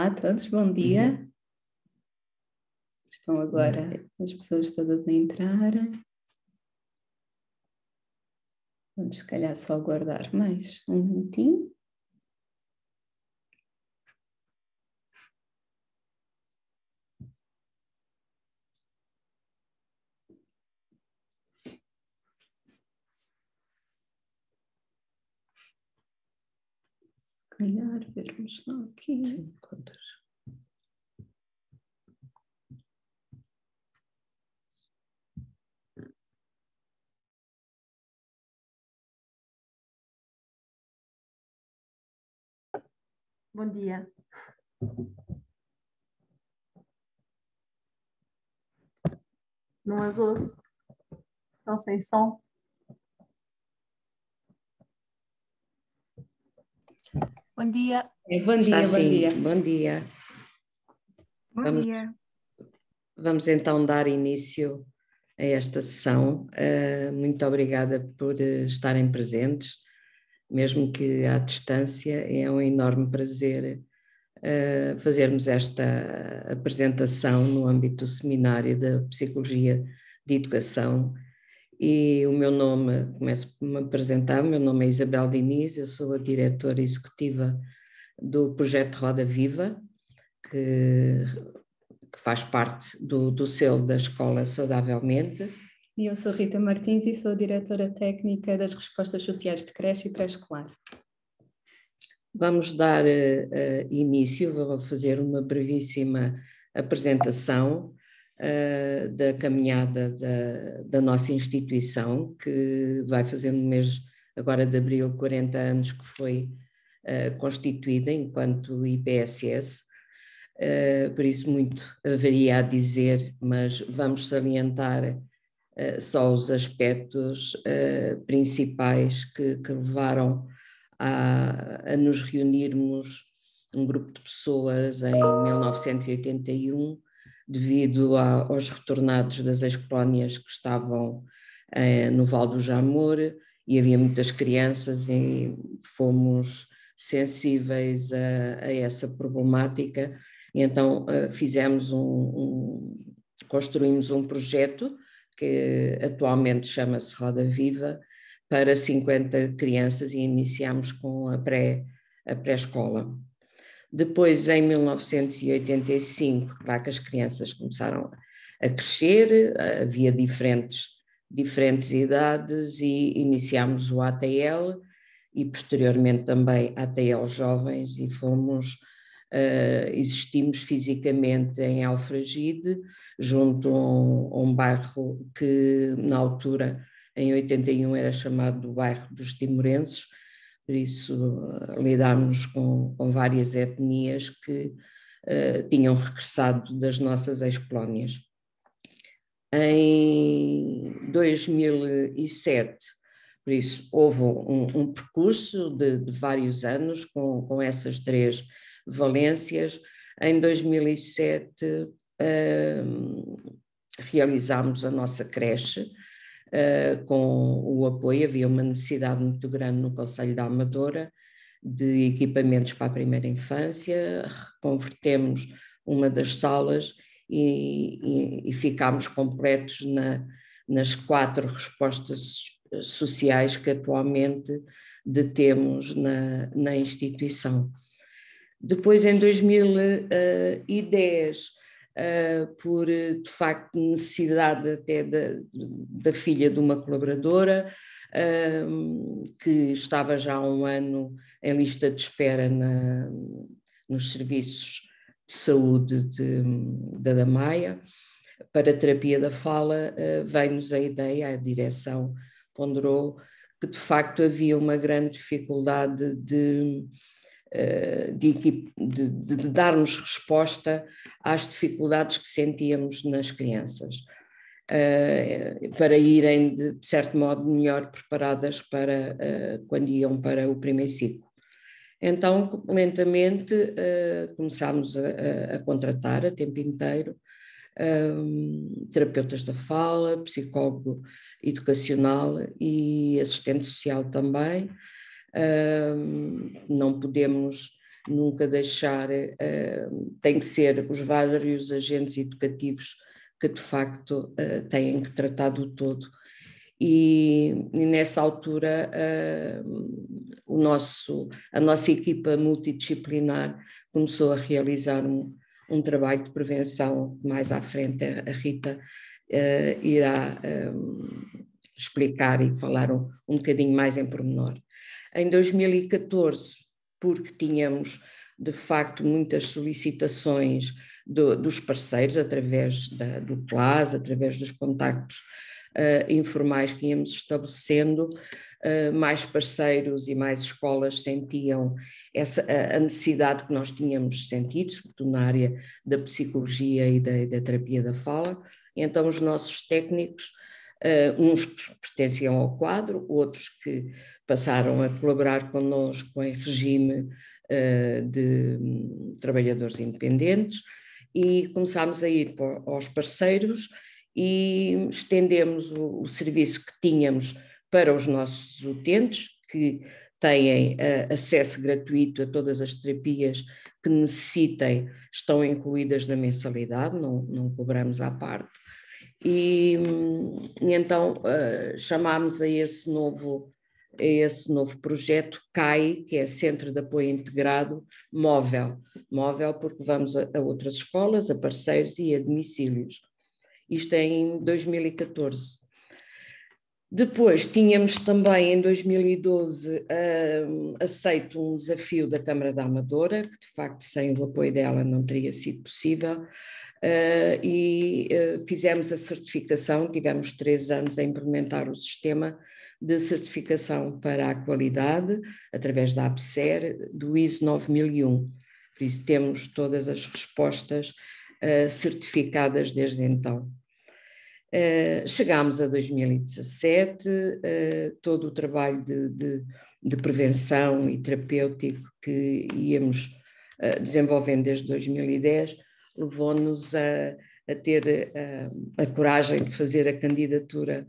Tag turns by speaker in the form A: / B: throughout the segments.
A: Olá a todos, bom dia. Estão agora as pessoas todas a entrar. Vamos, se calhar, só aguardar mais um minutinho. Se calhar, vermos só aqui. Sim, quantas.
B: Bom dia. Não as ouço. Estão sem som.
C: Bom dia.
A: Bom dia, bom dia.
D: Bom dia.
C: Bom dia.
D: Vamos então dar início a esta sessão. Muito obrigada por estarem presentes, mesmo que à distância. É um enorme prazer fazermos esta apresentação no âmbito do seminário da Psicologia de Educação. E o meu nome, começo por me apresentar, o meu nome é Isabel Diniz, eu sou a diretora executiva do projeto Roda Viva, que faz parte do selo da Escola Saudavelmente.
A: E eu sou Rita Martins e sou a diretora técnica das respostas sociais de creche e pré-escolar.
D: Vamos dar início, vou fazer uma brevíssima apresentação da caminhada da nossa instituição, que vai fazer no mês agora de abril 40 anos que foi constituída enquanto IPSS, por isso muito haveria a dizer, mas vamos salientar só os aspectos principais que levaram a nos reunirmos um grupo de pessoas em 1981, devido aos retornados das ex-colónias que estavam no Val do Jamor, e havia muitas crianças e fomos sensíveis a essa problemática, e então construímos um projeto que atualmente chama-se Roda Viva, para 50 crianças, e iniciámos com a pré-escola. Depois, em 1985, claro que as crianças começaram a crescer, havia diferentes idades, e iniciámos o ATL e posteriormente também ATL Jovens, e existimos fisicamente em Alfragide, junto a um bairro que na altura, em 81, era chamado do bairro dos Timorenses, por isso lidámos com várias etnias que tinham regressado das nossas ex-colónias. Em 2007, por isso houve um percurso de vários anos com essas três valências. Em 2007 realizámos a nossa creche, com o apoio, havia uma necessidade muito grande no Concelho da Amadora de equipamentos para a primeira infância, reconvertemos uma das salas e ficámos completos nas 4 respostas sociais que atualmente detemos na instituição. Depois, em 2010, por de facto necessidade até da filha de uma colaboradora, que estava já há um ano em lista de espera nos serviços de saúde da Damaia, para terapia da fala, veio-nos a ideia, a direção ponderou que de facto havia uma grande dificuldade de darmos resposta às dificuldades que sentíamos nas crianças, para irem, de certo modo, melhor preparadas para quando iam para o primeiro ciclo. Então, lentamente, começámos a contratar a tempo inteiro terapeutas da fala, psicólogo educacional e assistente social também. Não podemos nunca deixar, tem que ser os vários agentes educativos que de facto têm que tratar do todo. E nessa altura a nossa equipa multidisciplinar começou a realizar um trabalho de prevenção que mais à frente a Rita irá explicar e falar um bocadinho mais em pormenor. Em 2014, porque tínhamos de facto muitas solicitações dos parceiros através do CLAS, através dos contactos informais que íamos estabelecendo, mais parceiros e mais escolas sentiam a necessidade que nós tínhamos sentido, sobretudo na área da psicologia e da terapia da fala. Então os nossos técnicos, uns que pertenciam ao quadro, outros que passaram a colaborar connosco em regime de trabalhadores independentes, e começámos a ir aos parceiros e estendemos o serviço que tínhamos para os nossos utentes, que têm acesso gratuito a todas as terapias que necessitem, estão incluídas na mensalidade, não cobramos à parte. E então chamámos a esse novo projeto CAI, que é Centro de Apoio Integrado Móvel porque vamos a outras escolas, a parceiros e a domicílios. Isto é em 2014. Depois tínhamos também em 2012 aceito um desafio da Câmara da Amadora, que de facto sem o apoio dela não teria sido possível, e fizemos a certificação, tivemos 3 anos a implementar o sistema de certificação para a qualidade, através da APSER, do ISO 9001. Por isso temos todas as respostas certificadas desde então. Chegámos a 2017, todo o trabalho de prevenção e terapêutico que íamos desenvolvendo desde 2010 levou-nos a ter a coragem de fazer a candidatura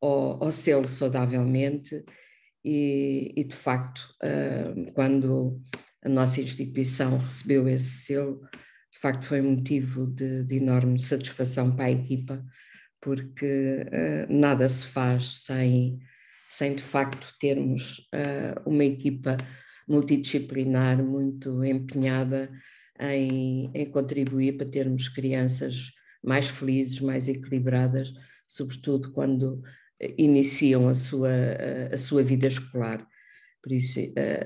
D: ao selo Saudavelmente e de facto, quando a nossa instituição recebeu esse selo, de facto foi um motivo de enorme satisfação para a equipa, porque nada se faz sem de facto termos uma equipa multidisciplinar muito empenhada em contribuir para termos crianças mais felizes, mais equilibradas, sobretudo quando iniciam a sua vida escolar. Por isso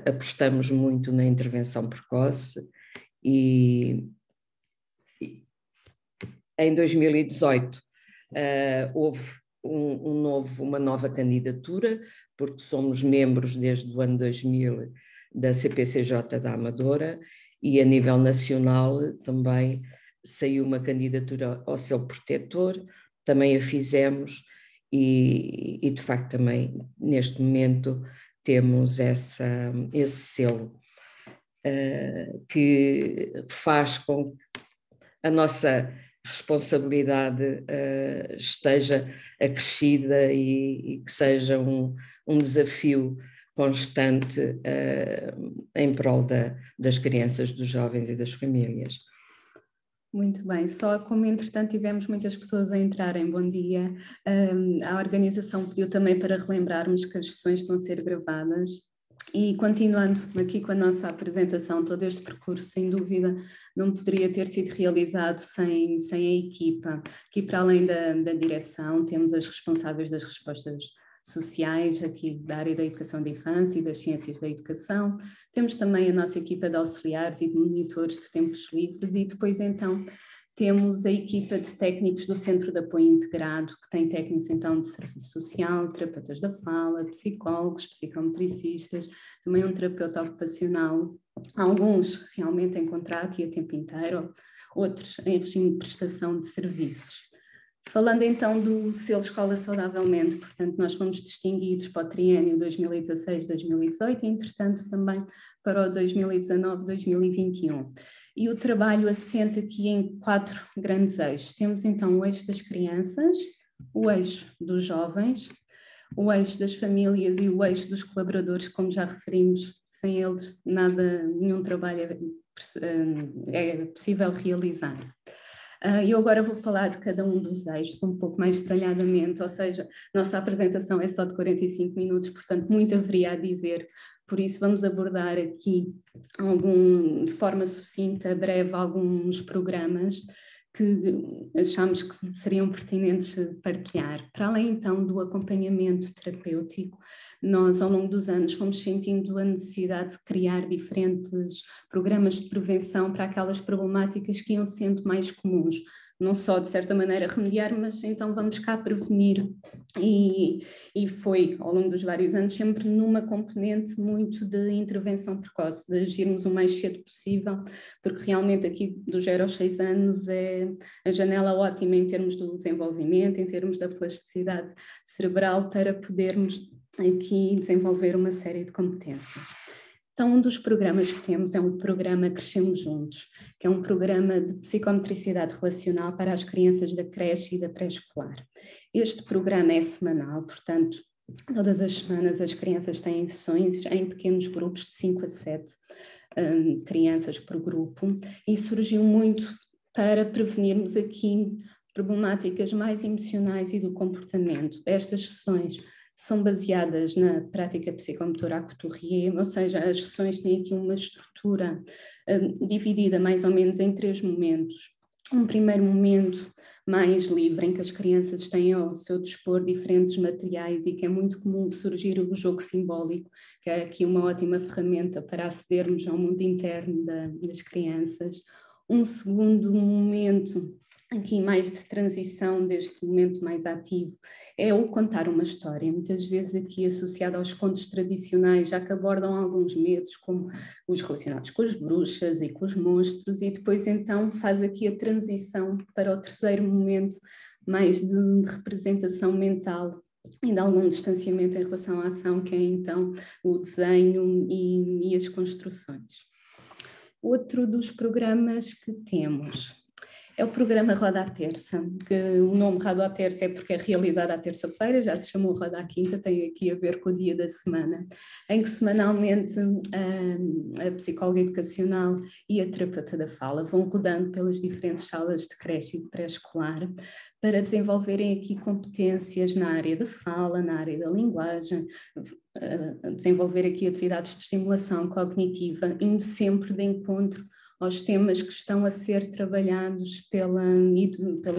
D: apostamos muito na intervenção precoce e em 2018 houve uma nova candidatura, porque somos membros desde o ano 2000 da CPCJ da Amadora e a nível nacional também saiu uma candidatura ao selo protetor, também a fizemos e de facto também neste momento temos esse selo que faz com que a nossa responsabilidade esteja acrescida e que seja um desafio constante em prol das crianças, dos jovens e das famílias.
A: Muito bem, só como entretanto tivemos muitas pessoas a entrarem, bom dia, a organização pediu também para relembrarmos que as sessões estão a ser gravadas. E continuando aqui com a nossa apresentação, todo este percurso, sem dúvida, não poderia ter sido realizado sem a equipa. Aqui, para além da direção, temos as responsáveis das respostas sociais, aqui da área da educação da infância e das ciências da educação. Temos também a nossa equipa de auxiliares e de monitores de tempos livres e depois, então, temos a equipa de técnicos do Centro de Apoio Integrado, que tem técnicos então de serviço social, terapeutas da fala, psicólogos, psicometricistas, também um terapeuta ocupacional, alguns realmente em contrato e a tempo inteiro, outros em regime de prestação de serviços. Falando então do selo Escola Saudavelmente, portanto nós fomos distinguidos para o triênio 2016-2018 e entretanto também para o 2019-2021. E o trabalho assenta aqui em 4 grandes eixos. Temos então o eixo das crianças, o eixo dos jovens, o eixo das famílias e o eixo dos colaboradores, como já referimos, sem eles nenhum trabalho é possível realizar. Eu agora vou falar de cada um dos eixos um pouco mais detalhadamente, ou seja, nossa apresentação é só de 45 minutos, portanto muito haveria a dizer, por isso vamos abordar aqui de forma sucinta, breve, alguns programas que achamos que seriam pertinentes partilhar. Para além então do acompanhamento terapêutico, nós ao longo dos anos fomos sentindo a necessidade de criar diferentes programas de prevenção para aquelas problemáticas que iam sendo mais comuns, não só de certa maneira remediar, mas então vamos cá prevenir, e foi ao longo dos vários anos sempre numa componente muito de intervenção precoce, de agirmos o mais cedo possível, porque realmente aqui dos 0 aos 6 anos é a janela ótima em termos do desenvolvimento, em termos da plasticidade cerebral, para podermos aqui desenvolver uma série de competências. Então, um dos programas que temos é um programa Crescemos Juntos, que é um programa de psicomotricidade relacional para as crianças da creche e da pré-escolar. Este programa é semanal, portanto, todas as semanas as crianças têm sessões em pequenos grupos de 5 a 7 crianças por grupo, e surgiu muito para prevenirmos aqui problemáticas mais emocionais e do comportamento. Estas sessões são baseadas na prática psicomotora à Couturier, ou seja, as sessões têm aqui uma estrutura dividida mais ou menos em 3 momentos. Um primeiro momento mais livre, em que as crianças têm ao seu dispor diferentes materiais e que é muito comum surgir o jogo simbólico, que é aqui uma ótima ferramenta para acedermos ao mundo interno das crianças. Um segundo momento, aqui mais de transição deste momento mais ativo, é o contar uma história, muitas vezes aqui associado aos contos tradicionais, já que abordam alguns medos, como os relacionados com as bruxas e com os monstros, e depois então faz aqui a transição para o terceiro momento, mais de representação mental e de algum distanciamento em relação à ação, que é então o desenho e as construções. Outro dos programas que temos é o programa Roda à Terça, que o nome Roda à Terça é porque é realizado à terça-feira, já se chamou Roda à Quinta, tem aqui a ver com o dia da semana, em que semanalmente a psicóloga educacional e a terapeuta da fala vão rodando pelas diferentes salas de creche e de pré-escolar para desenvolverem aqui competências na área da fala, na área da linguagem, desenvolver aqui atividades de estimulação cognitiva, indo sempre de encontro aos temas que estão a ser trabalhados pela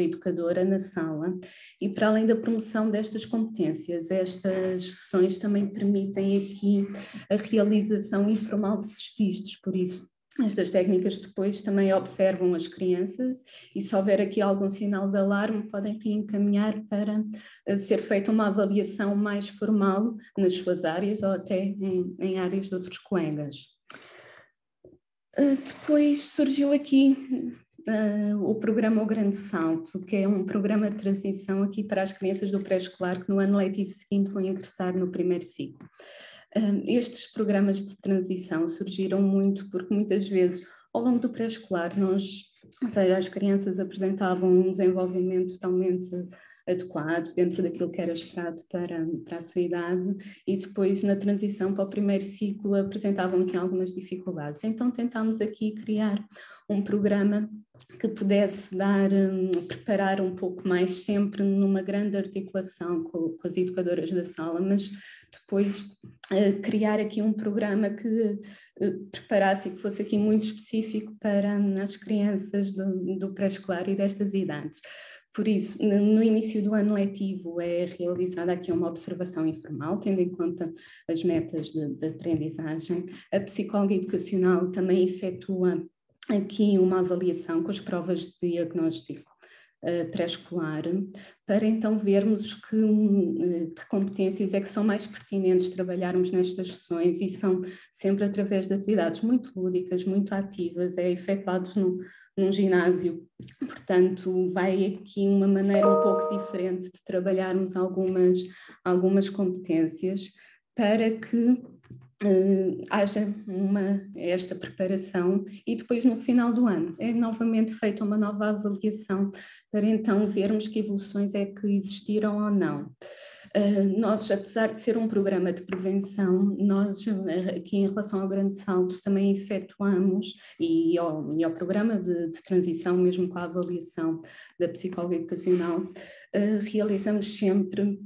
A: educadora na sala. E para além da promoção destas competências, estas sessões também permitem aqui a realização informal de despistes, por isso estas técnicas depois também observam as crianças e se houver aqui algum sinal de alarme podem reencaminhar para ser feita uma avaliação mais formal nas suas áreas ou até em áreas de outros colegas. Depois surgiu aqui o programa O Grande Salto, que é um programa de transição aqui para as crianças do pré-escolar que no ano letivo seguinte vão ingressar no primeiro ciclo. Estes programas de transição surgiram muito porque muitas vezes ao longo do pré-escolar ou seja, as crianças apresentavam um desenvolvimento totalmente adequado dentro daquilo que era esperado para a sua idade e depois na transição para o primeiro ciclo apresentavam aqui algumas dificuldades. Então tentámos aqui criar um programa que pudesse preparar um pouco mais, sempre numa grande articulação com as educadoras da sala, mas depois criar aqui um programa que preparasse e que fosse aqui muito específico para as crianças do pré-escolar e destas idades. Por isso, no início do ano letivo é realizada aqui uma observação informal, tendo em conta as metas de aprendizagem. A psicóloga educacional também efetua aqui uma avaliação com as provas de diagnóstico pré-escolar, para então vermos que competências é que são mais pertinentes trabalharmos nestas sessões, e são sempre através de atividades muito lúdicas, muito ativas, é efetuado num ginásio, portanto vai aqui uma maneira um pouco diferente de trabalharmos algumas competências para que haja esta preparação, e depois no final do ano é novamente feita uma nova avaliação para então vermos que evoluções é que existiram ou não. Nós, apesar de ser um programa de prevenção, nós aqui em relação ao Grande Salto também efetuamos, e ao programa de transição, mesmo com a avaliação da psicóloga educacional, realizamos sempre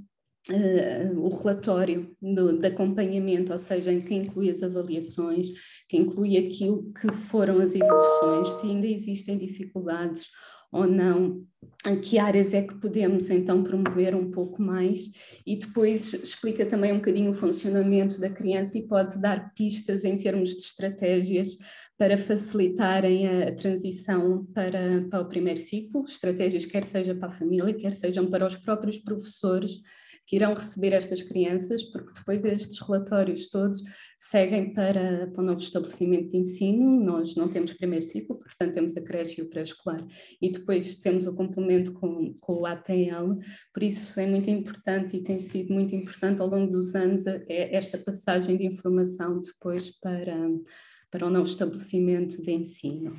A: o relatório de acompanhamento, ou seja, em que inclui as avaliações, que inclui aquilo que foram as evoluções, se ainda existem dificuldades ou não, em que áreas é que podemos então promover um pouco mais, e depois explica também um bocadinho o funcionamento da criança e pode dar pistas em termos de estratégias para facilitarem a transição para o primeiro ciclo, estratégias quer seja para a família, quer sejam para os próprios professores que irão receber estas crianças, porque depois estes relatórios todos seguem para o novo estabelecimento de ensino. Nós não temos primeiro ciclo, portanto temos a creche e o pré-escolar, e depois temos o complemento com o ATL, por isso é muito importante e tem sido muito importante ao longo dos anos esta passagem de informação depois para o novo estabelecimento de ensino.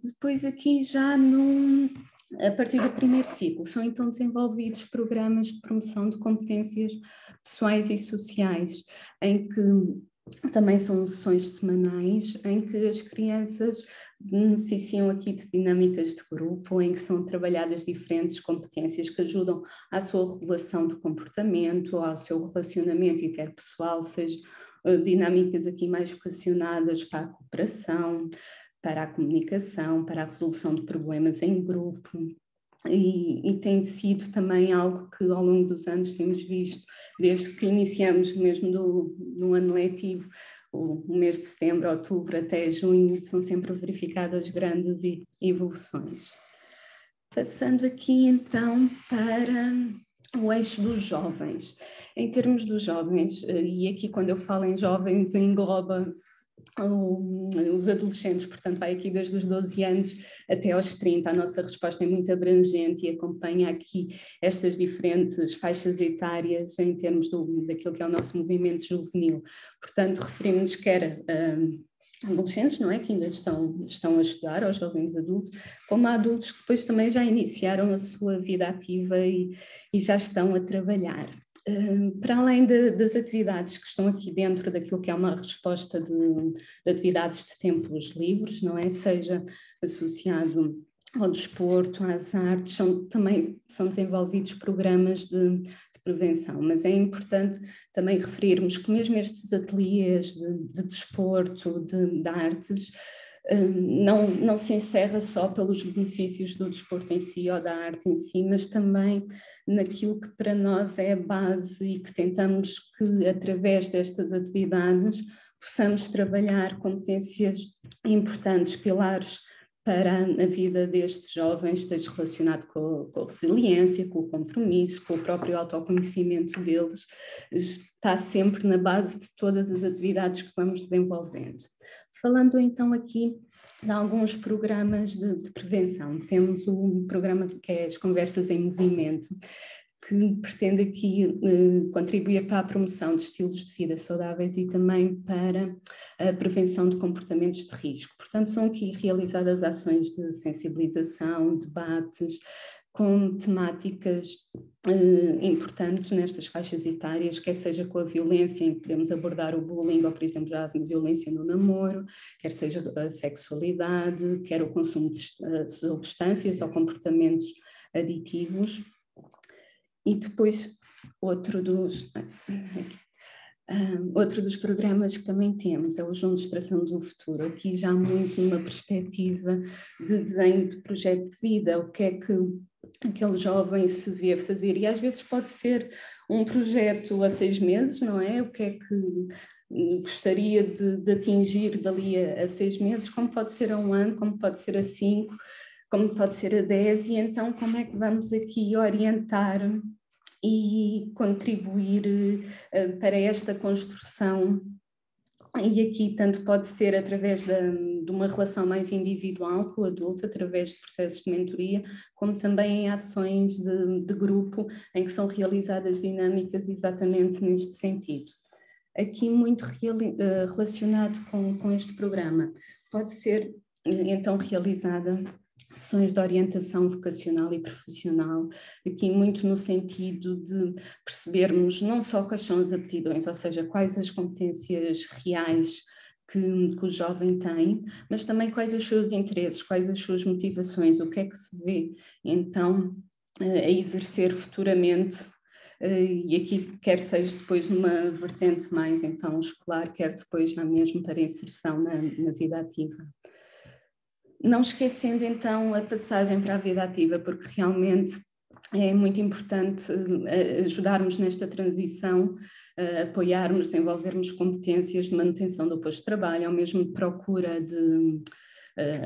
A: Depois aqui já a partir do primeiro ciclo, são então desenvolvidos programas de promoção de competências pessoais e sociais, em que também são sessões semanais, em que as crianças beneficiam aqui de dinâmicas de grupo, em que são trabalhadas diferentes competências que ajudam à sua regulação do comportamento, ao seu relacionamento interpessoal, seja dinâmicas aqui mais vocacionadas para a cooperação, para a comunicação, para a resolução de problemas em grupo, e tem sido também algo que ao longo dos anos temos visto, desde que iniciamos mesmo no ano letivo, o mês de setembro, outubro até junho, são sempre verificadas grandes evoluções. Passando aqui então para o eixo dos jovens. Em termos dos jovens, e aqui quando eu falo em jovens engloba os adolescentes, portanto vai aqui desde os 12 anos até aos 30, a nossa resposta é muito abrangente e acompanha aqui estas diferentes faixas etárias em termos daquilo que é o nosso movimento juvenil, portanto referimos-nos quer a adolescentes, não é, que ainda estão a estudar, aos jovens adultos, como a adultos que depois também já iniciaram a sua vida ativa e já estão a trabalhar. Para além das atividades que estão aqui dentro daquilo que é uma resposta de atividades de tempos livres, não é? Seja associado ao desporto, às artes, também são desenvolvidos programas de prevenção, mas é importante também referirmos que mesmo estes ateliês de desporto, de artes, não se encerra só pelos benefícios do desporto em si ou da arte em si, mas também naquilo que para nós é a base e que tentamos que através destas atividades possamos trabalhar competências importantes, pilares para a vida destes jovens, esteja relacionado com a resiliência, com o compromisso, com o próprio autoconhecimento deles, está sempre na base de todas as atividades que vamos desenvolvendo. Falando então aqui de alguns programas de prevenção, temos um programa que é as Conversas em Movimento, que pretende aqui contribuir para a promoção de estilos de vida saudáveis e também para a prevenção de comportamentos de risco. Portanto, são aqui realizadas ações de sensibilização, debates, com temáticas importantes nestas faixas etárias, quer seja com a violência, em que podemos abordar o bullying, ou por exemplo já a violência no namoro, quer seja a sexualidade, quer o consumo de substâncias ou comportamentos aditivos. E depois outro dos programas que também temos é o Juntos Traçamos o Futuro, aqui já muito numa perspectiva de desenho de projeto de vida, o que é que aquele jovem se vê fazer, e às vezes pode ser um projeto a 6 meses, não é? O que é que gostaria de atingir dali a 6 meses, como pode ser a 1 ano, como pode ser a 5, como pode ser a 10, e então como é que vamos aqui orientar e contribuir para esta construção. E aqui tanto pode ser através de uma relação mais individual com o adulto, através de processos de mentoria, como também em ações de grupo, em que são realizadas dinâmicas exatamente neste sentido. Aqui muito relacionado com este programa, pode ser então realizada sessões de orientação vocacional e profissional, aqui muito no sentido de percebermos não só quais são as aptidões, ou seja, quais as competências reais que o jovem tem, mas também quais os seus interesses, quais as suas motivações, o que é que se vê, então, a exercer futuramente, e aqui quer seja depois numa vertente mais então escolar, quer depois na mesmo para inserção na vida ativa. Não esquecendo então a passagem para a vida ativa, porque realmente é muito importante ajudarmos nesta transição, apoiarmos, desenvolvermos competências de manutenção do posto de trabalho, ou mesmo de procura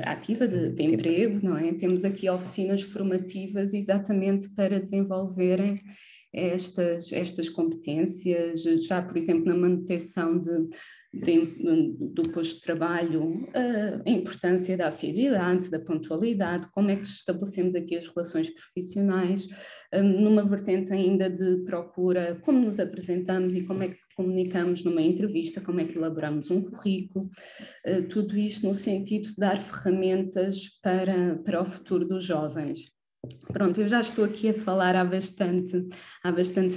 A: ativa de emprego, não é? Temos aqui oficinas formativas exatamente para desenvolverem estas competências, já por exemplo na manutenção do posto de trabalho, a importância da assiduidade, da pontualidade, como é que estabelecemos aqui as relações profissionais, numa vertente ainda de procura, como nos apresentamos e como é que comunicamos numa entrevista, como é que elaboramos um currículo, tudo isto no sentido de dar ferramentas para o futuro dos jovens. Pronto, eu já estou aqui a falar há bastante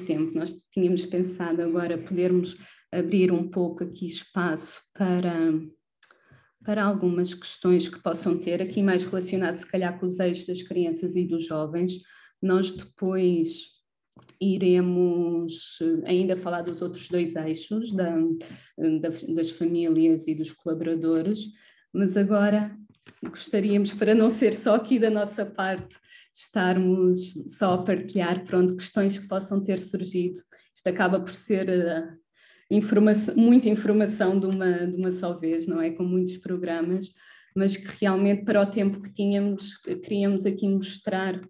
A: tempo. Nós tínhamos pensado agora podermos abrir um pouco aqui espaço para algumas questões que possam ter, aqui mais relacionadas se calhar com os eixos das crianças e dos jovens. Nós depois iremos ainda falar dos outros dois eixos, das famílias e dos colaboradores, mas agora gostaríamos, para não ser só aqui da nossa parte, estarmos só a partilhar, pronto, questões que possam ter surgido. Isto acaba por ser muita informação de uma só vez, não é? Com muitos programas, mas que realmente para o tempo que tínhamos, queríamos aqui mostrar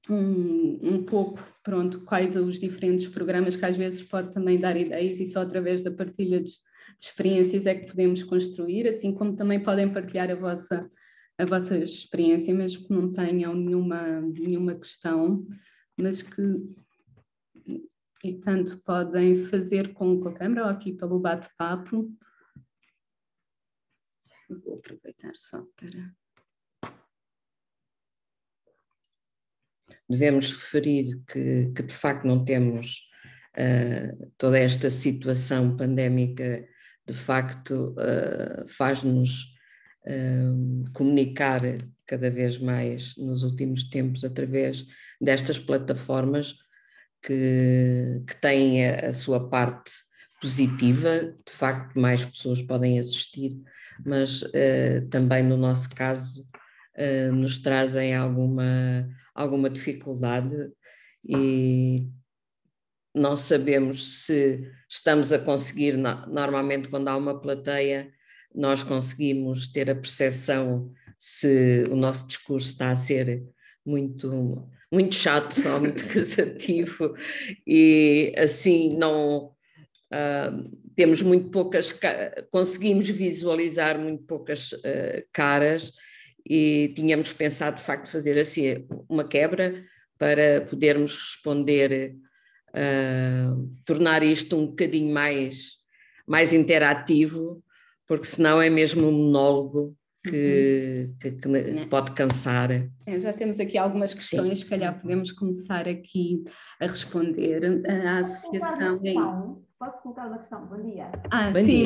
A: um pouco, pronto, quais os diferentes programas, que às vezes pode também dar ideias e só através da partilha de experiências é que podemos construir, assim como também podem partilhar a vossa experiência, mesmo que não tenham nenhuma questão, mas que e tanto podem fazer com a câmara ou aqui pelo bate-papo. Vou aproveitar só para...
D: Devemos referir que de facto não temos toda esta situação pandémica, de facto faz-nos comunicar cada vez mais nos últimos tempos através destas plataformas que têm a sua parte positiva, de facto mais pessoas podem assistir, mas também no nosso caso nos trazem alguma dificuldade e não sabemos se estamos a conseguir, normalmente quando há uma plateia, nós conseguimos ter a percepção se o nosso discurso está a ser muito chato ou muito cansativo e assim não temos muito poucas, conseguimos visualizar muito poucas caras e tínhamos pensado de facto fazer assim uma quebra para podermos responder, tornar isto um bocadinho mais interativo, porque senão é mesmo um monólogo que pode cansar.
A: Já temos aqui algumas questões, se calhar podemos começar aqui a responder. A associação...
B: Posso colocar uma questão? Bom dia.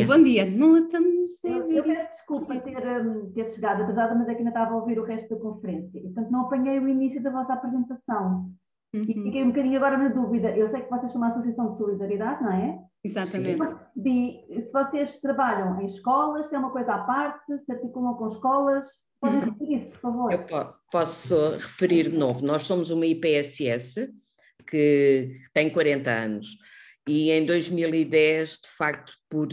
A: Bom dia. Não estamos a ver.
B: Eu peço desculpa ter chegado atrasada, mas é que ainda estava a ouvir o resto da conferência. E, portanto, não apanhei o início da vossa apresentação. E fiquei um bocadinho agora na dúvida. Eu sei que vocês são uma associação de solidariedade, não é?
A: Exatamente.
B: Se vocês trabalham em escolas, se é uma coisa à parte, se articulam com escolas, podem repetir isso, por favor.
D: Eu posso referir de novo. Nós somos uma IPSS que tem 40 anos e em 2010, de facto, por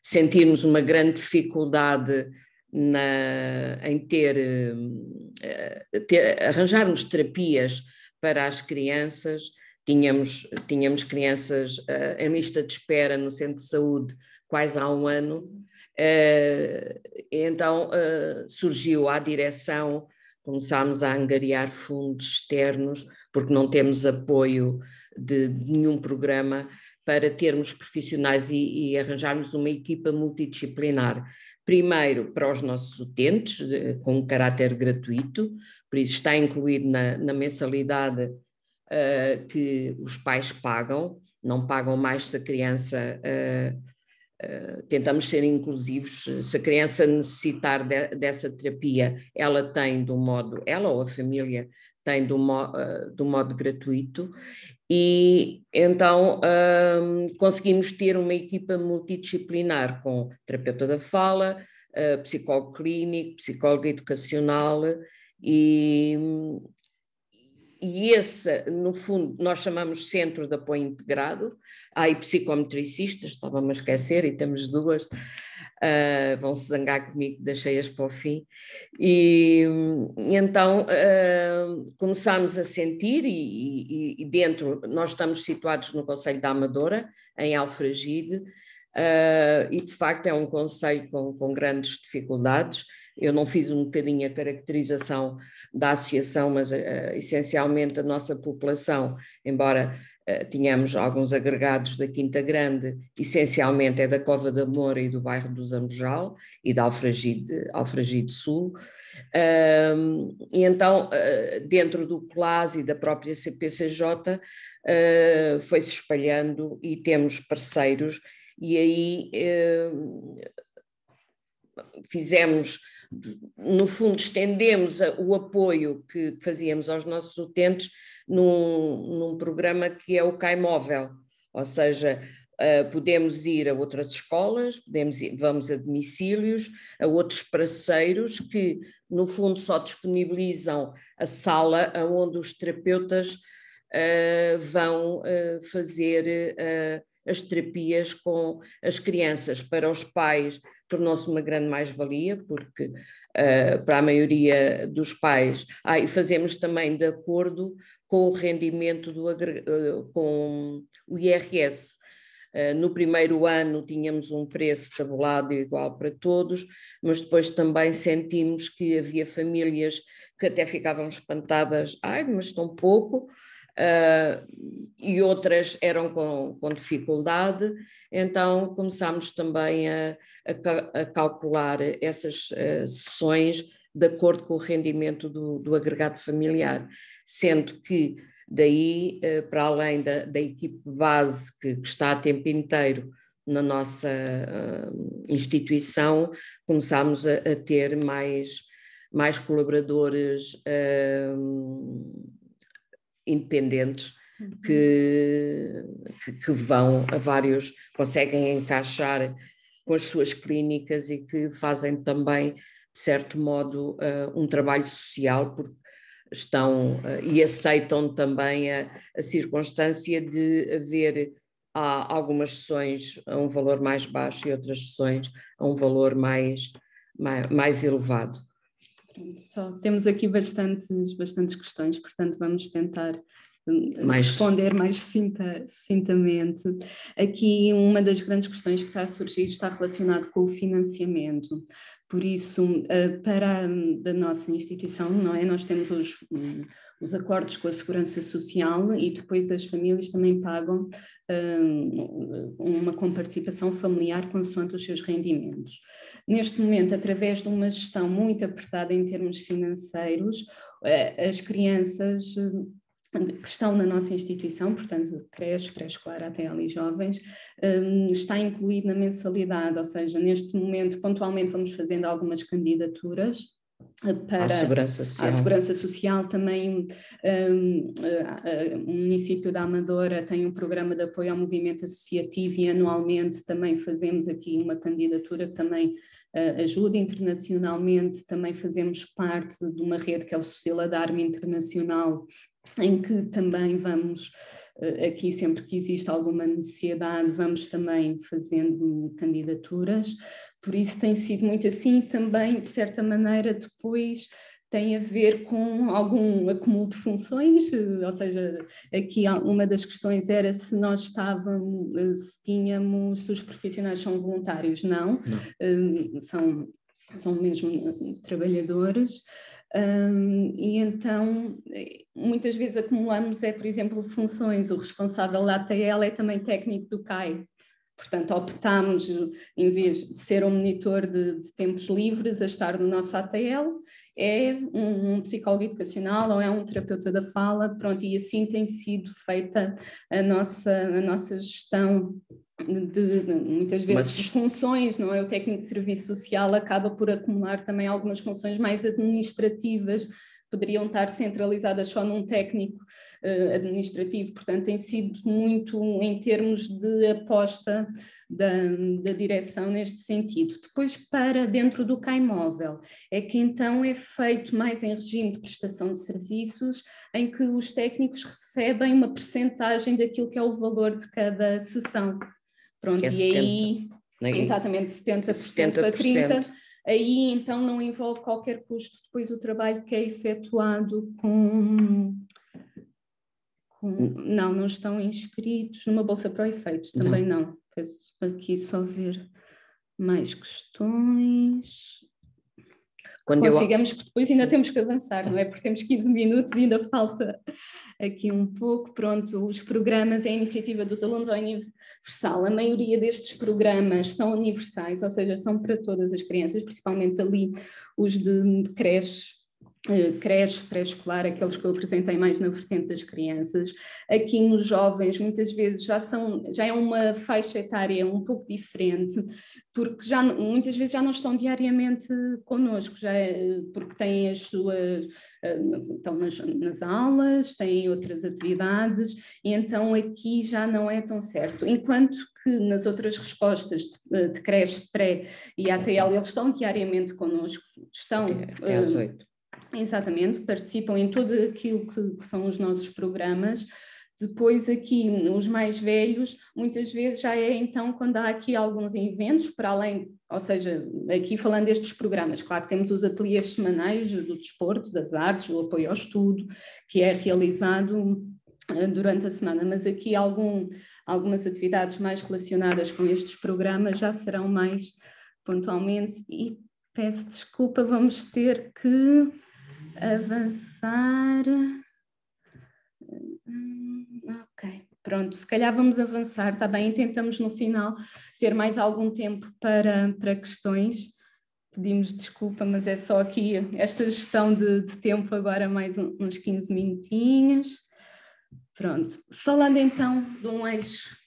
D: sentirmos uma grande dificuldade em arranjarmos terapias para as crianças, tínhamos crianças em lista de espera no centro de saúde quase há um ano, então surgiu à direção, começámos a angariar fundos externos, porque não temos apoio de nenhum programa para termos profissionais e arranjarmos uma equipa multidisciplinar. primeiro para os nossos utentes, com um caráter gratuito, por isso está incluído na mensalidade que os pais pagam, não pagam mais se a criança... tentamos ser inclusivos, se a criança necessitar dessa terapia, ela tem de um modo, ela ou a família tem de um modo gratuito, e então conseguimos ter uma equipa multidisciplinar com terapeuta da fala, psicólogo clínico, psicólogo educacional e esse, no fundo, nós chamamos Centro de Apoio Integrado. Há aí psicometricistas, estava-me a esquecer, e temos duas, vão-se zangar comigo, deixei-as para o fim. E então começámos a sentir, e dentro, nós estamos situados no concelho da Amadora, em Alfragide, e de facto é um concelho com grandes dificuldades. Eu não fiz um bocadinho a caracterização da associação, mas essencialmente a nossa população, embora tínhamos alguns agregados da Quinta Grande, essencialmente é da Cova da Moura e do bairro do Zambojal e da Alfragide Sul. E então, dentro do CLAS e da própria CPCJ, foi-se espalhando e temos parceiros, e aí fizemos, no fundo, estendemos o apoio que fazíamos aos nossos utentes num programa que é o CAI Móvel, ou seja, podemos ir a outras escolas, vamos a domicílios, a outros parceiros que, no fundo, só disponibilizam a sala onde os terapeutas vão fazer as terapias com as crianças. Para os pais tornou-se uma grande mais-valia, porque para a maioria dos pais, e fazemos também de acordo com o rendimento com o IRS. No primeiro ano tínhamos um preço tabulado igual para todos, mas depois também sentimos que havia famílias que até ficavam espantadas, mas tão pouco, e outras eram com dificuldade, então começámos também a calcular essas sessões de acordo com o rendimento do agregado familiar, sendo que daí, para além da equipe base que está a tempo inteiro na nossa instituição, começámos a ter mais colaboradores independentes que vão a vários, conseguem encaixar com as suas clínicas e que fazem também, de certo modo, um trabalho social, porque estão e aceitam também a circunstância de haver algumas sessões a um valor mais baixo e outras sessões a um valor mais elevado.
A: Temos aqui bastantes questões, portanto vamos tentar responder mais sucintamente. Aqui uma das grandes questões que está a surgir está relacionada com o financiamento. Por isso, para da nossa instituição, não é? Nós temos os acordos com a Segurança Social e depois as famílias também pagam uma comparticipação familiar consoante os seus rendimentos. Neste momento, através de uma gestão muito apertada em termos financeiros, as crianças que estão na nossa instituição, portanto, creche, pré-escolar até ali jovens, está incluído na mensalidade, ou seja, neste momento, pontualmente vamos fazendo algumas candidaturas para a Segurança Social. Também o município da Amadora tem um programa de apoio ao movimento associativo e anualmente também fazemos aqui uma candidatura que também ajuda. Internacionalmente também fazemos parte de uma rede que é o Socialadarme Internacional, em que também vamos, aqui sempre que existe alguma necessidade, vamos também fazendo candidaturas, por isso tem sido muito assim. Também, de certa maneira, depois tem a ver com algum acúmulo de funções, ou seja, aqui uma das questões era se nós se os profissionais são voluntários. Não. São mesmo trabalhadores. E então muitas vezes acumulamos, por exemplo, funções. O responsável da ATL é também técnico do CAI, Portanto, optámos, em vez de ser um monitor de tempos livres, a estar no nosso ATL, é um psicólogo educacional ou é um terapeuta da fala, pronto, e assim tem sido feita a nossa gestão de muitas vezes as funções, não é? O técnico de serviço social acaba por acumular também algumas funções mais administrativas, poderiam estar centralizadas só num técnico administrativo, portanto tem sido muito em termos de aposta da direção neste sentido. Depois, para dentro do CAI Móvel, é que então é feito mais em regime de prestação de serviços, em que os técnicos recebem uma percentagem daquilo que é o valor de cada sessão. Pronto,
D: é
A: e aí, exatamente, 70% para 30%. Aí então não envolve qualquer custo depois o trabalho que é efetuado não estão inscritos numa bolsa para o efeito, também não. Aqui só ver mais questões. Consigamos que depois ainda temos que avançar, não é? Porque temos 15 minutos e ainda falta aqui um pouco. Pronto, os programas, a iniciativa dos alunos é universal. A maioria destes programas são universais, ou seja, são para todas as crianças, principalmente ali os de creche, pré-escolar, aqueles que eu apresentei mais na vertente das crianças. Aqui nos jovens, muitas vezes já é uma faixa etária um pouco diferente, porque muitas vezes já não estão diariamente connosco, porque têm as suas, estão nas aulas, têm outras atividades, e então aqui já não é tão certo. Enquanto que nas outras respostas de creche, pré e ATL, eles estão diariamente connosco, estão...
D: É às 8.
A: Exatamente, participam em tudo aquilo que são os nossos programas. Depois aqui, os mais velhos, muitas vezes já é então quando há aqui alguns eventos, para além, ou seja, aqui falando destes programas, claro que temos os ateliês semanais do desporto, das artes, o apoio ao estudo, que é realizado durante a semana, mas aqui algumas atividades mais relacionadas com estes programas já serão mais pontualmente, e peço desculpa, vamos ter que avançar. Ok, pronto, se calhar vamos avançar, está bem? Tentamos no final ter mais algum tempo para questões. Pedimos desculpa, mas é só aqui esta gestão de tempo agora, mais uns 15 minutinhos. Pronto, falando então de um eixo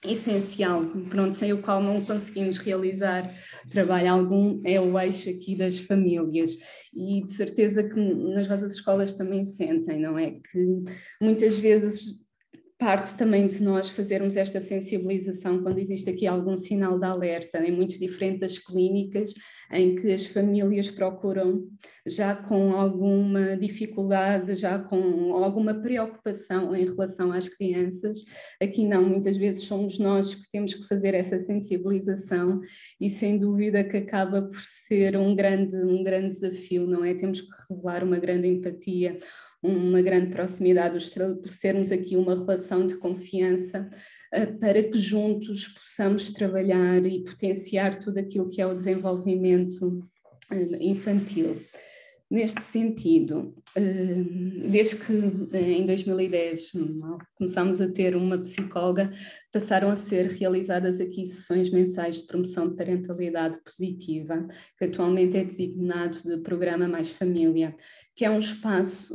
A: essencial, pronto, sem o qual não conseguimos realizar trabalho algum, é o eixo aqui das famílias, e de certeza que nas vossas escolas também sentem, não é? Que muitas vezes parte também de nós fazermos esta sensibilização quando existe aqui algum sinal de alerta, é muito diferente das clínicas em que as famílias procuram já com alguma dificuldade, já com alguma preocupação em relação às crianças. Aqui não, muitas vezes somos nós que temos que fazer essa sensibilização, e sem dúvida que acaba por ser um grande desafio, não é? Temos que revelar uma grande empatia, uma grande proximidade, estabelecermos aqui uma relação de confiança para que juntos possamos trabalhar e potenciar tudo aquilo que é o desenvolvimento infantil. Neste sentido, desde que em 2010 começámos a ter uma psicóloga, passaram a ser realizadas aqui sessões mensais de promoção de parentalidade positiva, que atualmente é designado de Programa Mais Família, que é um espaço,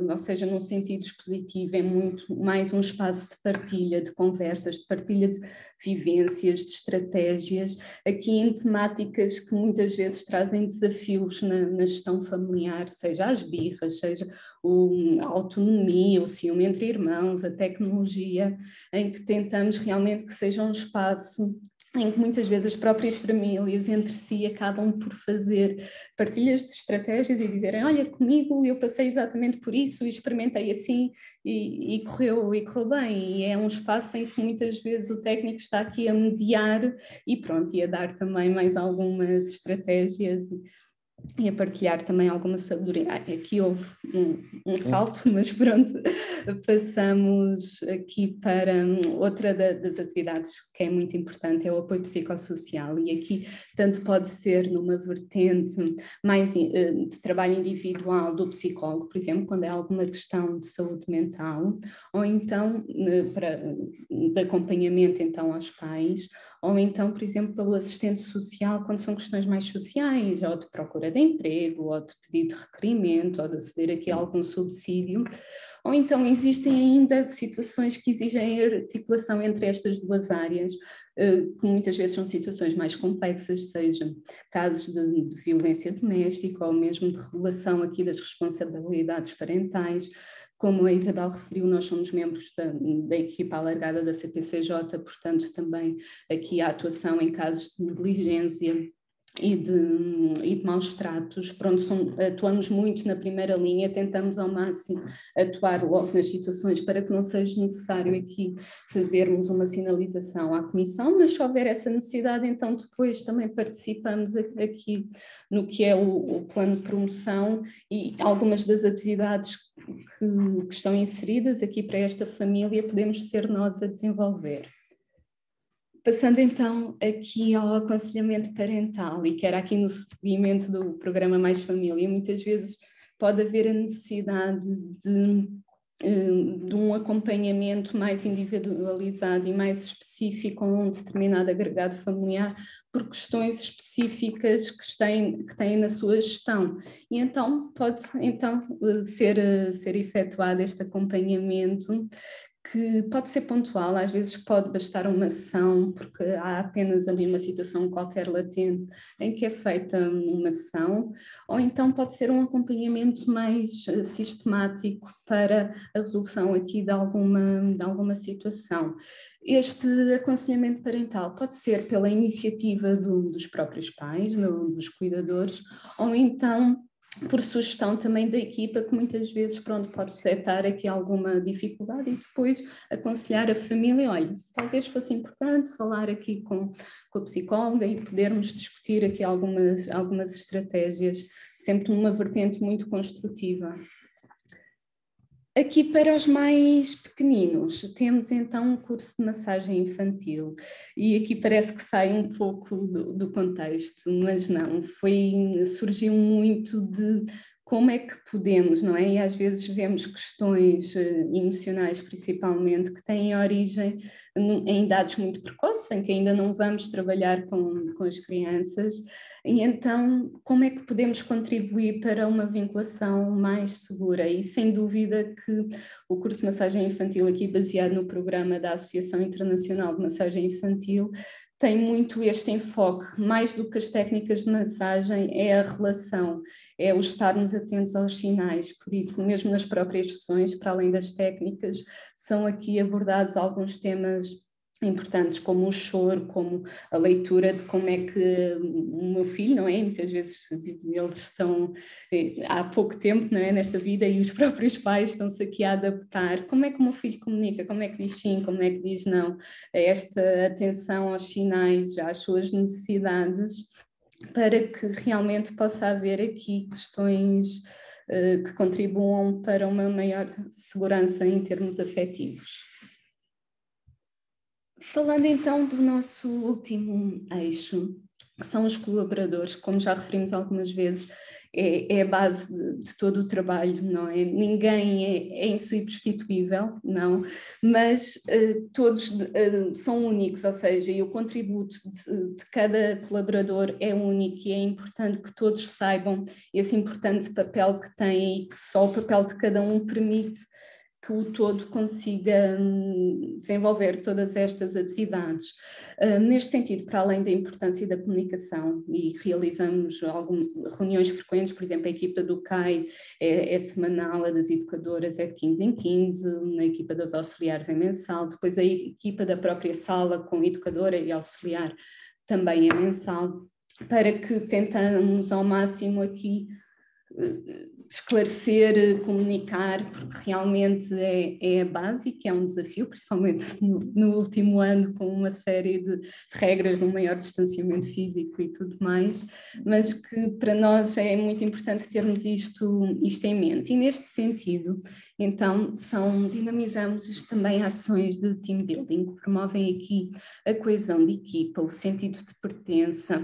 A: ou seja, num sentido expositivo, é muito mais um espaço de partilha, de conversas, de partilha de vivências, de estratégias, aqui em temáticas que muitas vezes trazem desafios na gestão familiar, seja as birras, seja a autonomia, o ciúme entre irmãos, a tecnologia, em que tentamos realmente que seja um espaço em que muitas vezes as próprias famílias entre si acabam por fazer partilhas de estratégias e dizerem: olha, comigo eu passei exatamente por isso e experimentei assim e correu bem. E é um espaço em que muitas vezes o técnico está aqui a mediar e pronto, e a dar também mais algumas estratégias e a partilhar também alguma sabedoria. Aqui houve um salto, mas pronto, passamos aqui para outra das atividades que é muito importante, é o apoio psicossocial, e aqui tanto pode ser numa vertente mais de trabalho individual do psicólogo, por exemplo, quando é alguma questão de saúde mental, ou então de acompanhamento então aos pais, ou então, por exemplo, pelo assistente social, quando são questões mais sociais, ou de procura de emprego, ou de pedido de requerimento, ou de aceder aqui a algum subsídio. Ou então existem ainda situações que exigem articulação entre estas duas áreas, que muitas vezes são situações mais complexas, seja casos de violência doméstica, ou mesmo de regulação aqui das responsabilidades parentais. Como a Isabel referiu, nós somos membros da equipa alargada da CPCJ, portanto também aqui a atuação em casos de negligência e de maus tratos, pronto, atuamos muito na primeira linha, tentamos ao máximo atuar logo nas situações para que não seja necessário aqui fazermos uma sinalização à Comissão, mas se houver essa necessidade, então depois também participamos aqui no que é o plano de promoção e algumas das atividades que estão inseridas aqui para esta família podemos ser nós a desenvolver. Passando então aqui ao aconselhamento parental, e que era aqui no seguimento do programa Mais Família, muitas vezes pode haver a necessidade de um acompanhamento mais individualizado e mais específico a um determinado agregado familiar por questões específicas que têm na sua gestão. E então pode ser efetuado este acompanhamento, que pode ser pontual, às vezes pode bastar uma sessão, porque há apenas ali uma situação qualquer latente em que é feita uma sessão, ou então pode ser um acompanhamento mais sistemático para a resolução aqui de alguma situação. Este aconselhamento parental pode ser pela iniciativa dos próprios pais, dos cuidadores, ou então por sugestão também da equipa, que muitas vezes pode detectar aqui alguma dificuldade e depois aconselhar a família, olha, talvez fosse importante falar aqui com a psicóloga e podermos discutir aqui algumas estratégias, sempre numa vertente muito construtiva. Aqui para os mais pequeninos, temos então um curso de massagem infantil, e aqui parece que sai um pouco do contexto, mas não, surgiu muito de como é que podemos, não é? E às vezes vemos questões emocionais principalmente que têm origem em idades muito precoces, em que ainda não vamos trabalhar com as crianças, e então como é que podemos contribuir para uma vinculação mais segura? E sem dúvida que o curso de massagem infantil, aqui baseado no programa da Associação Internacional de Massagem Infantil, tem muito este enfoque, mais do que as técnicas de massagem, é a relação, é o estarmos atentos aos sinais, por isso mesmo nas próprias sessões, para além das técnicas, são aqui abordados alguns temas importantes, como o choro, como a leitura de como é que o meu filho, não é? Muitas vezes eles estão há pouco tempo, não é? Nesta vida, e os próprios pais estão-se aqui a adaptar. Como é que o meu filho comunica? Como é que diz sim? Como é que diz não? Esta atenção aos sinais, às suas necessidades, para que realmente possa haver aqui questões que contribuam para uma maior segurança em termos afetivos. Falando então do nosso último eixo, que são os colaboradores, como já referimos algumas vezes, é a base de todo o trabalho, não é? Ninguém é insubstituível, não, mas todos são únicos, ou seja, e o contributo de cada colaborador é único, e é importante que todos saibam esse importante papel que têm e que só o papel de cada um permite que o todo consiga desenvolver todas estas atividades. Neste sentido, para além da importância da comunicação, e realizamos reuniões frequentes, por exemplo, a equipa do CAI é semanal, a das educadoras é de 15 em 15, a equipa das auxiliares é mensal, depois a equipa da própria sala com educadora e auxiliar também é mensal, para que tentamos ao máximo aqui esclarecer, comunicar, porque realmente é a base e que é um desafio, principalmente no último ano, com uma série de regras de um maior distanciamento físico e tudo mais, mas que para nós é muito importante termos isto em mente. E neste sentido, então, dinamizamos também ações de team building, que promovem aqui a coesão de equipa, o sentido de pertença,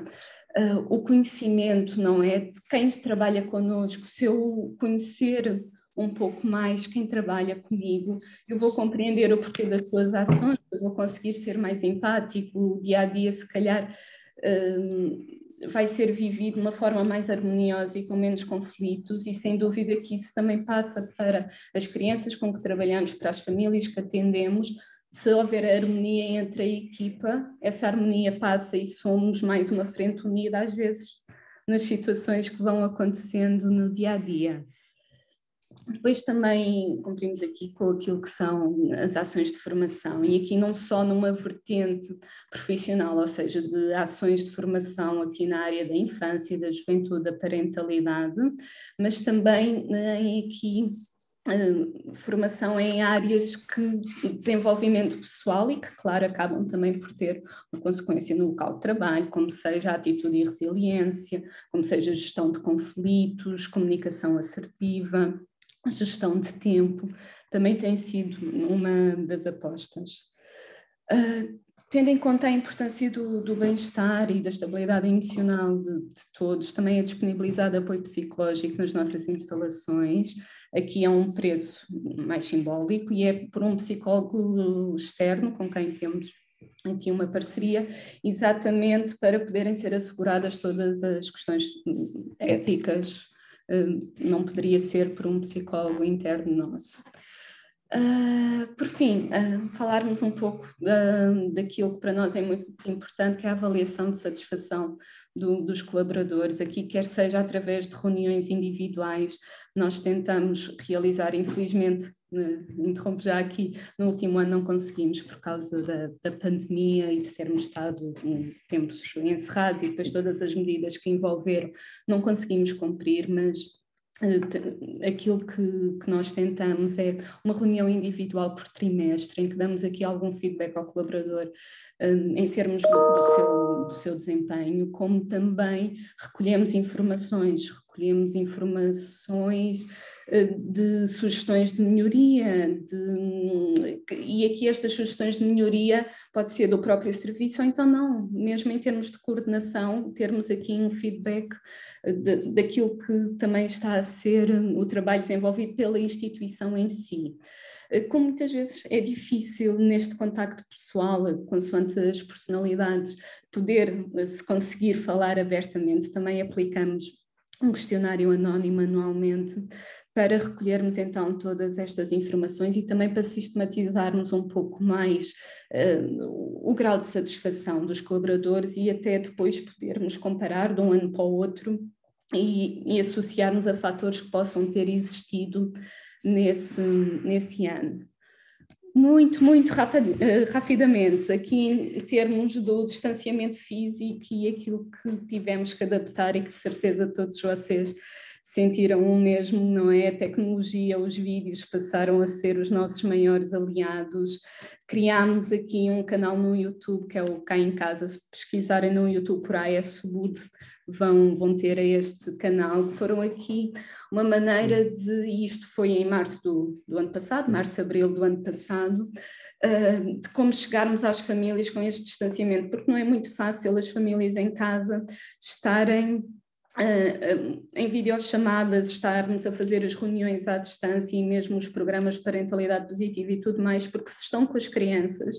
A: o conhecimento, não é? De quem trabalha connosco. Se eu conhecer um pouco mais quem trabalha comigo, eu vou compreender o porquê das suas ações, eu vou conseguir ser mais empático, o dia a dia se calhar vai ser vivido de uma forma mais harmoniosa e com menos conflitos, e sem dúvida que isso também passa para as crianças com que trabalhamos, para as famílias que atendemos. Se houver harmonia entre a equipa, essa harmonia passa e somos mais uma frente unida, às vezes, nas situações que vão acontecendo no dia a dia. Depois também cumprimos aqui com aquilo que são as ações de formação, e aqui não só numa vertente profissional, ou seja, de ações de formação aqui na área da infância, da juventude, da parentalidade, mas também aqui formação em áreas de desenvolvimento pessoal e que, claro, acabam também por ter uma consequência no local de trabalho, como seja a atitude e resiliência, como seja a gestão de conflitos, comunicação assertiva, gestão de tempo, também tem sido uma das apostas. Tendo em conta a importância do bem-estar e da estabilidade emocional de todos, também é disponibilizado apoio psicológico nas nossas instalações. Aqui é um preço mais simbólico e é por um psicólogo externo com quem temos aqui uma parceria, exatamente para poderem ser asseguradas todas as questões éticas. Não poderia ser por um psicólogo interno nosso. Por fim, falarmos um pouco daquilo que para nós é muito importante, que é a avaliação de satisfação dos colaboradores. Aqui, quer seja através de reuniões individuais, nós tentamos realizar, infelizmente, interrompo já aqui, no último ano não conseguimos por causa da pandemia e de termos estado em tempos encerrados e depois todas as medidas que envolveram, não conseguimos cumprir, mas aquilo que nós tentamos é uma reunião individual por trimestre, em que damos aqui algum feedback ao colaborador em termos do seu desempenho, como também recolhemos informações de sugestões de melhoria, e aqui estas sugestões de melhoria pode ser do próprio serviço ou então não, mesmo em termos de coordenação, termos aqui um feedback daquilo que também está a ser o trabalho desenvolvido pela instituição em si. Como muitas vezes é difícil neste contacto pessoal, consoante as personalidades, se conseguir falar abertamente, também aplicamos um questionário anónimo anualmente para recolhermos então todas estas informações e também para sistematizarmos um pouco mais o grau de satisfação dos colaboradores e até depois podermos comparar de um ano para o outro e associarmos a fatores que possam ter existido nesse ano. Muito rapidamente, aqui em termos do distanciamento físico e aquilo que tivemos que adaptar e que de certeza todos vocês sentiram o mesmo, não é? A tecnologia, os vídeos passaram a ser os nossos maiores aliados. Criámos aqui um canal no YouTube, que é o Cá em Casa. Se pesquisarem no YouTube por AS Wood, vão ter este canal. Foram aqui uma maneira e isto foi em março do ano passado, abril do ano passado, de como chegarmos às famílias com este distanciamento, porque não é muito fácil as famílias em casa estarem em videochamadas, estarmos a fazer as reuniões à distância e mesmo os programas de parentalidade positiva e tudo mais, porque se estão com as crianças...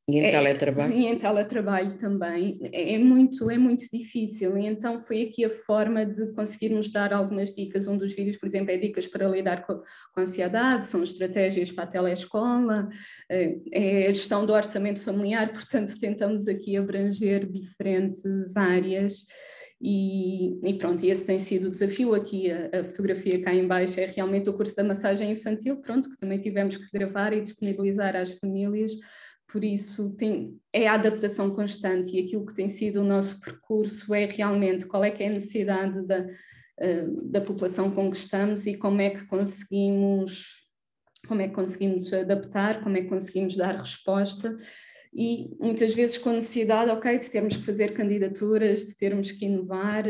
D: E em teletrabalho.
A: E em teletrabalho também, é muito difícil, e então foi aqui a forma de conseguirmos dar algumas dicas. Um dos vídeos, por exemplo, é dicas para lidar com a ansiedade, são estratégias para a telescola, é a gestão do orçamento familiar, portanto tentamos aqui abranger diferentes áreas. E pronto, esse tem sido o desafio. Aqui a fotografia cá em baixo é realmente o curso da massagem infantil, pronto, que também tivemos que gravar e disponibilizar às famílias. Por isso é a adaptação constante, e aquilo que tem sido o nosso percurso é realmente qual é que é a necessidade da população com que estamos e como é que conseguimos adaptar, como é que conseguimos dar resposta. E muitas vezes com necessidade, ok, de termos que fazer candidaturas, de termos que inovar,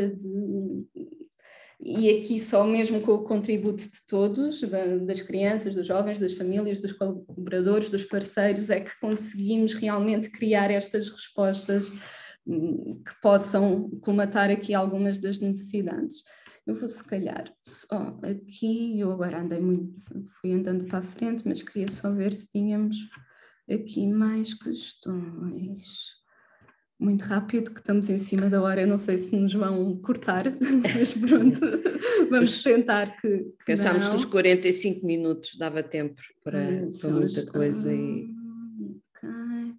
A: e aqui só mesmo com o contributo de todos, das crianças, dos jovens, das famílias, dos colaboradores, dos parceiros, é que conseguimos realmente criar estas respostas que possam colmatar aqui algumas das necessidades. Eu vou se calhar só aqui, eu agora fui andando para a frente, mas queria só ver se tínhamos aqui mais questões. Muito rápido, que estamos em cima da hora, eu não sei se nos vão cortar, mas pronto, vamos tentar que
D: pensámos
A: não.
D: que os 45 minutos dava tempo para muita coisa e
A: okay.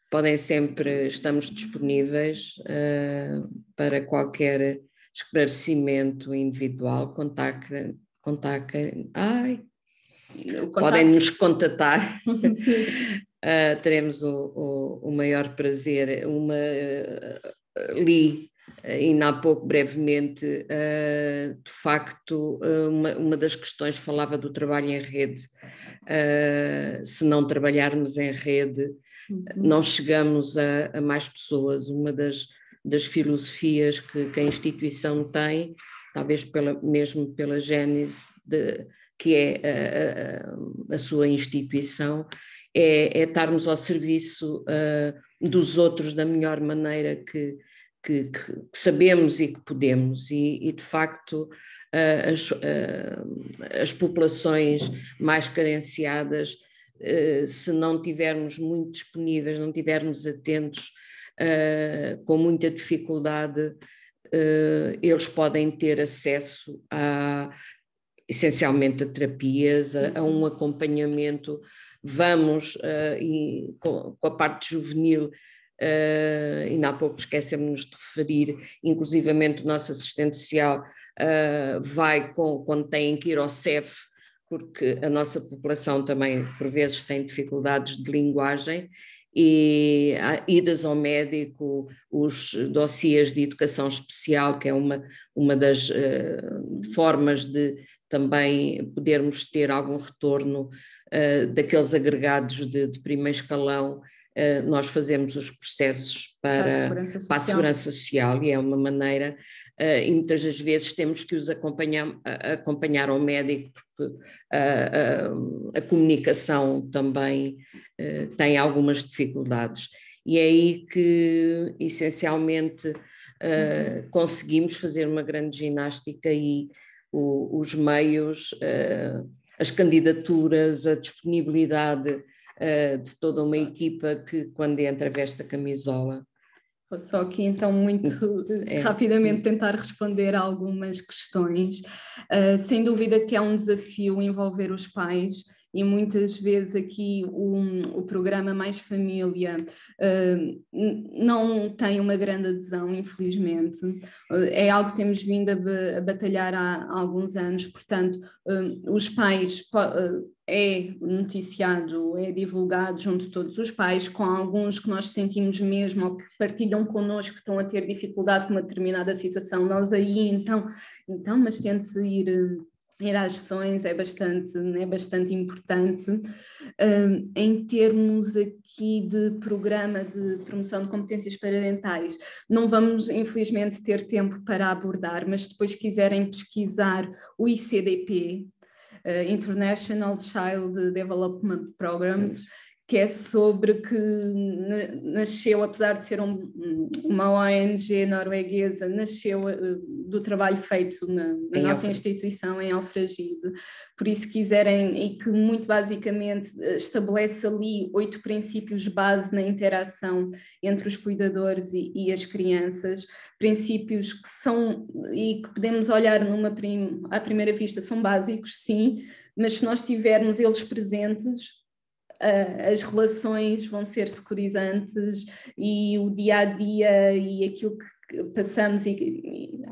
D: Podem sempre, estamos disponíveis para qualquer esclarecimento individual, contactem, podem nos contatar. Teremos o maior prazer. Li ainda há pouco, brevemente, de facto, uma das questões falava do trabalho em rede. Se não trabalharmos em rede, não chegamos a mais pessoas. Uma das filosofias que a instituição tem, talvez mesmo pela gênese que é a sua instituição, é estarmos ao serviço dos outros da melhor maneira que sabemos e que podemos, e de facto as populações mais carenciadas, se não tivermos muito disponíveis, não tivermos atentos, com muita dificuldade, eles podem ter acesso essencialmente a terapias, a um acompanhamento. Vamos, com a parte juvenil, ainda há pouco esquecemos de referir, inclusivamente o nosso assistente social vai quando têm que ir ao CEF, porque a nossa população também, por vezes, tem dificuldades de linguagem, e idas ao médico, os dossiês de educação especial, que é uma das formas de também podermos ter algum retorno daqueles agregados de primeiro escalão. Nós fazemos os processos para a segurança social, e é uma maneira, e muitas das vezes temos que os acompanhar ao médico, porque a comunicação também tem algumas dificuldades, e é aí que essencialmente conseguimos fazer uma grande ginástica, e os meios, as candidaturas, a disponibilidade de toda uma equipa que, quando entra, veste a camisola.
A: Vou só aqui então muito rapidamente tentar responder a algumas questões. Sem dúvida que é um desafio envolver os pais, e muitas vezes aqui o programa Mais Família não tem uma grande adesão, infelizmente. É algo que temos vindo a batalhar há alguns anos, portanto, os pais... é noticiado, é divulgado junto de todos os pais, com alguns que nós sentimos mesmo, ou que partilham connosco, que estão a ter dificuldade com uma determinada situação. Nós aí então mas tente ir às sessões, é bastante importante. Em termos aqui de programa de promoção de competências parentais, não vamos infelizmente ter tempo para abordar, mas se depois quiserem pesquisar o ICDP, International Child Development Programs, que é sobre que nasceu, apesar de ser uma ONG norueguesa, nasceu do trabalho feito na nossa instituição em Alfragide. Por isso, se quiserem, e que muito basicamente estabelece ali 8 princípios base na interação entre os cuidadores e as crianças, princípios que são, e que podemos olhar à primeira vista, são básicos, sim, mas se nós tivermos eles presentes, as relações vão ser securizantes, e o dia-a-dia e aquilo que passamos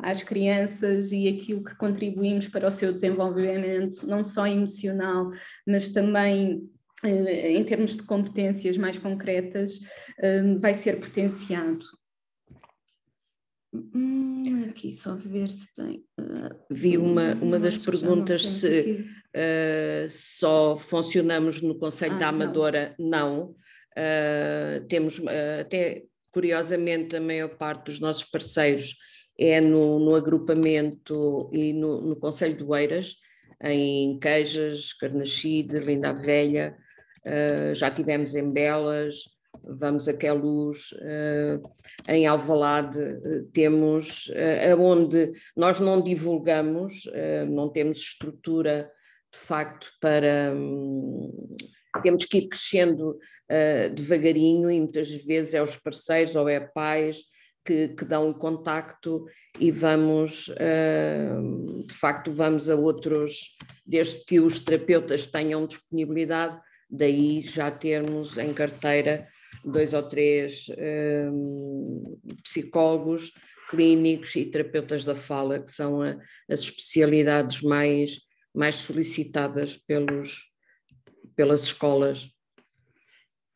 A: às crianças e aquilo que contribuímos para o seu desenvolvimento, não só emocional, mas também em termos de competências mais concretas, vai ser potenciado. Aqui só ver se tem.
D: Vi uma das perguntas se só funcionamos no Conselho da Amadora. Não. Temos até curiosamente a maior parte dos nossos parceiros é no agrupamento e no Conselho de Oeiras, em Queijas, Carnaxide, Linda a Velha, já tivemos em Belas, vamos a Queluz, em Alvalade temos, onde nós não divulgamos, não temos estrutura de facto para... temos que ir crescendo devagarinho e muitas vezes é os parceiros ou é pais que dão o contacto e vamos, de facto, vamos a outros, desde que os terapeutas tenham disponibilidade, daí já termos em carteira 2 ou 3 psicólogos clínicos e terapeutas da fala, que são as especialidades mais solicitadas pelas escolas.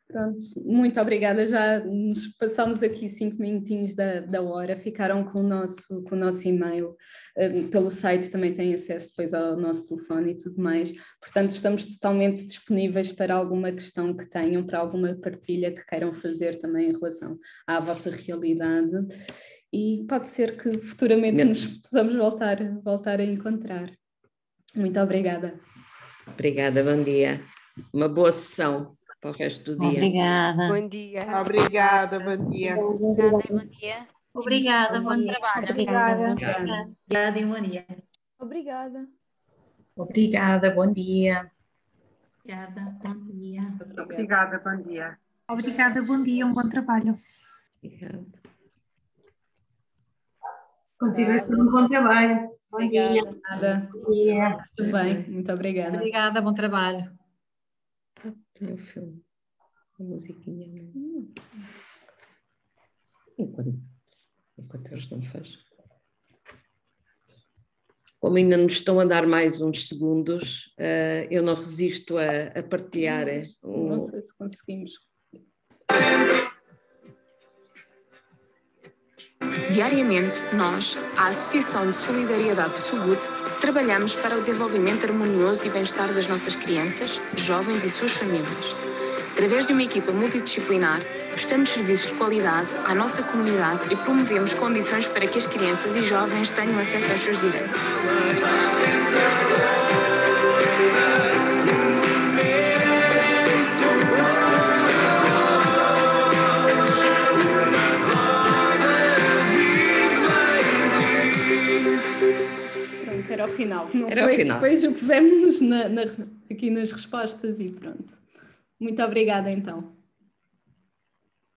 A: Pronto, muito obrigada, já nos passamos aqui 5 minutinhos da hora, ficaram com o nosso e-mail, pelo site também têm acesso depois ao nosso telefone e tudo mais, portanto estamos totalmente disponíveis para alguma questão que tenham, para alguma partilha que queiram fazer também em relação à vossa realidade e pode ser que futuramente nos possamos voltar a encontrar. Muito obrigada.
D: Obrigada, bom dia. Uma boa sessão para o resto do dia.
E: Obrigada.
F: Bom dia.
G: Obrigada, bom dia.
F: Obrigada e bom dia.
E: Obrigada,
F: bom trabalho.
E: Obrigada.
H: Obrigada e bom dia.
C: Obrigada.
E: Obrigada, bom dia.
H: Obrigada, bom dia.
G: Obrigada, bom dia.
C: Obrigada, bom dia, um bom trabalho.
D: Obrigada.
B: Continuação de um bom trabalho. Bom dia.
A: Obrigada.
B: Bom dia.
A: Tudo bem, muito obrigada.
H: Obrigada, bom trabalho.
D: O filme, a musiquinha. Enquanto eles não fazem. Como ainda nos estão a dar mais uns segundos, eu não resisto a partilhar.
A: Não sei se conseguimos.
I: Diariamente, nós, a Associação de Solidariedade de Chubut, trabalhamos para o desenvolvimento harmonioso e bem-estar das nossas crianças, jovens e suas famílias. Através de uma equipa multidisciplinar, prestamos serviços de qualidade à nossa comunidade e promovemos condições para que as crianças e jovens tenham acesso aos seus direitos.
A: Era o final, não
D: era
A: foi?
D: O final.
A: Depois pusemos-nos aqui nas respostas e pronto. Muito obrigada então.